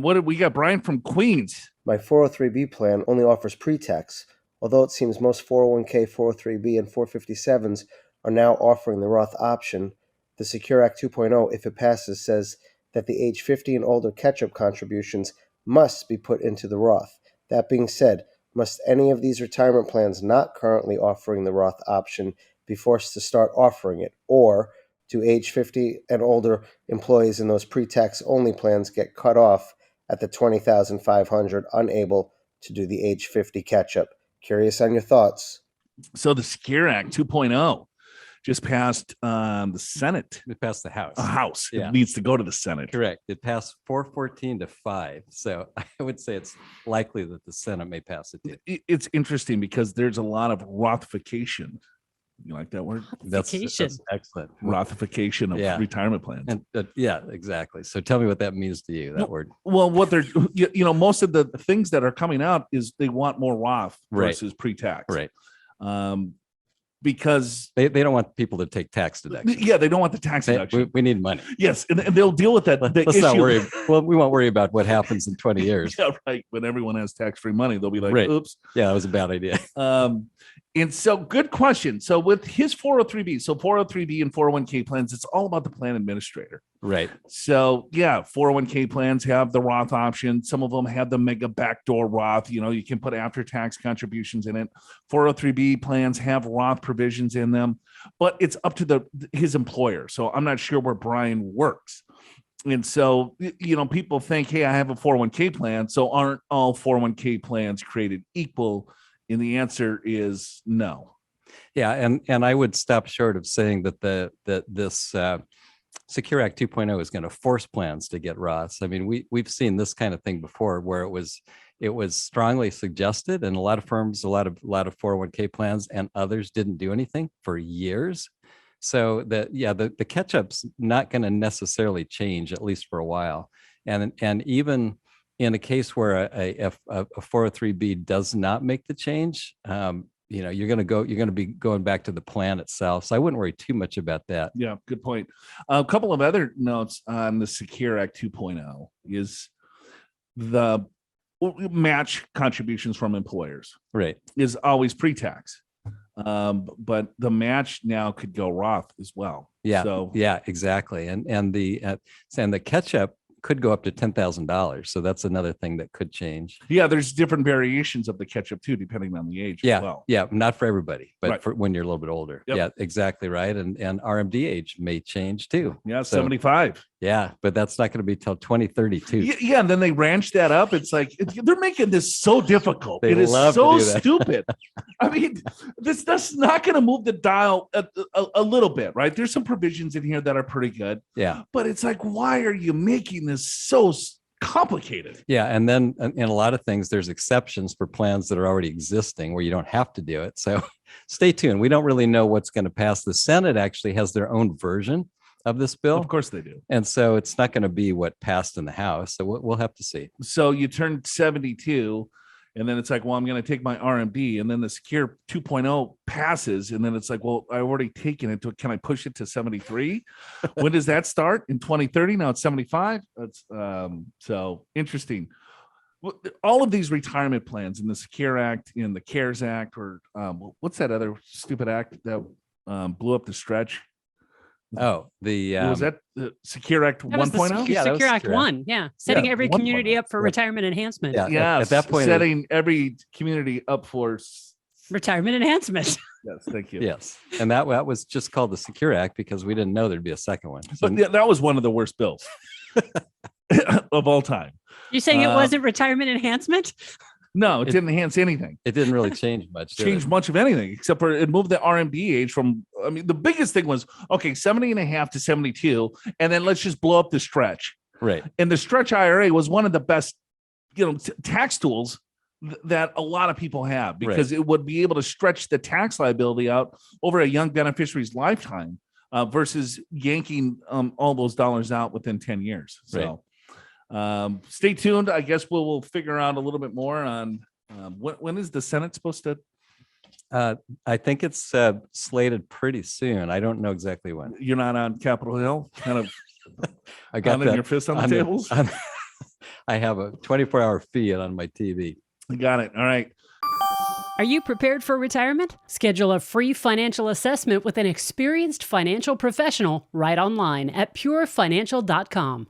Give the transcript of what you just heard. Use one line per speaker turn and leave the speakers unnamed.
What did we got? Brian from Queens.
My 403B plan only offers pre-tax, although it seems most 401k, 403B, and 457s are now offering the Roth option. The Secure Act 2.0, if it passes, says that the age 50 and older catch-up contributions must be put into the Roth. That being said, must any of these retirement plans not currently offering the Roth option be forced to start offering it, or do age 50 and older employees in those pre-tax only plans get cut off at the $20,500, unable to do the age 50 catch-up? Curious on your thoughts.
So the Secure Act 2.0 just passed the Senate.
It passed the House.
A House.
Yeah.
It needs to go to the Senate.
Correct. It passed 414 to 5. So I would say it's likely that the Senate may pass it too.
It's interesting because there's a lot of Rothification. You like that word?
That's excellent.
Rothification of retirement plans.
And yeah, exactly. So tell me what that means to you, that word.
Well, what they're, most of the things that are coming out is they want more Roth versus pre-tax.
Right.
Because
they don't want people to take tax deduction.
Yeah, they don't want the tax deduction.
We need money.
Yes, and they'll deal with that.
Let's not worry. Well, we won't worry about what happens in 20 years.
Yeah, right. When everyone has tax-free money, they'll be like, oops.
Yeah, that was a bad idea.
And so good question. So with his 403B, so 403B and 401k plans, it's all about the plan administrator.
Right.
So yeah, 401k plans have the Roth option. Some of them have the mega backdoor Roth. You can put after-tax contributions in it. 403B plans have Roth provisions in them, but it's up to his employer. So I'm not sure where Brian works. And so, people think, hey, I have a 401k plan. So aren't all 401k plans created equal? And the answer is no.
Yeah, and I would stop short of saying that this Secure Act 2.0 is going to force plans to get Roths. I mean, we've seen this kind of thing before, where it was strongly suggested, and a lot of firms, a lot of 401k plans, and others didn't do anything for years. So the catch up's not going to necessarily change, at least for a while, and even in a case where a 403B does not make the change, you're going to be going back to the plan itself. So I wouldn't worry too much about that.
Yeah, good point. A couple of other notes on the Secure Act 2.0 is the match contributions from employers.
Right.
Is always pre-tax. But the match now could go Roth as well.
Yeah.
So
yeah, exactly. And the catch up could go up to $10,000. So that's another thing that could change.
Yeah, there's different variations of the catch-up too, depending on the age.
Yeah,
as well.
Yeah, not for everybody, but
right.
For when you're a little bit older.
Yep.
Yeah, exactly right. And RMD age may change too.
Yeah, 75.
Yeah, but that's not going to be till 2032.
Yeah, and then they ranch that up. It's like they're making this so difficult. It is so stupid. I mean, that's not going to move the dial a little bit, right? There's some provisions in here that are pretty good.
Yeah,
but it's like, why are you making this so complicated?
Yeah, and then in a lot of things, there's exceptions for plans that are already existing where you don't have to do it. So stay tuned. We don't really know what's going to pass. The Senate actually has their own version of this bill.
Of course they do.
And so it's not going to be what passed in the House. So we'll have to see.
So you turn 72 and then it's like, well, I'm going to take my RMD, and then the Secure 2.0 passes. And then it's like, well, I already taken it. Can I push it to 73? When does that start? In 2030? Now it's 75. That's so interesting. All of these retirement plans in the Secure Act, in the CARES Act, or what's that other stupid act that blew up the stretch?
Oh,
was that the Secure Act 1.0?
Yeah, Secure Act 1. Yeah. Setting every community up for retirement enhancement.
Yeah. At that point, setting every community up for
retirement enhancement.
Yes. Thank you.
Yes. And that was just called the Secure Act because we didn't know there'd be a second one. So,
but that was one of the worst bills of all time.
You're saying it wasn't retirement enhancement?
No, it didn't enhance anything.
It didn't really change much.
Much of anything, except for it moved the RMD age from, I mean, the biggest thing was, okay, 70 and a half to 72. And then let's just blow up the stretch.
Right.
And the stretch IRA was one of the best, tax tools that a lot of people have, because it would be able to stretch the tax liability out over a young beneficiary's lifetime versus yanking all those dollars out within 10 years. So. Stay tuned. I guess we'll figure out a little bit more on when is the Senate supposed to?
I think it's slated pretty soon. I don't know exactly when.
You're not on Capitol Hill, kind of.
I got
your fist on the tables.
I have a 24-hour feed on my TV.
Got it. All right.
Are you prepared for retirement? Schedule a free financial assessment with an experienced financial professional right online at purefinancial.com.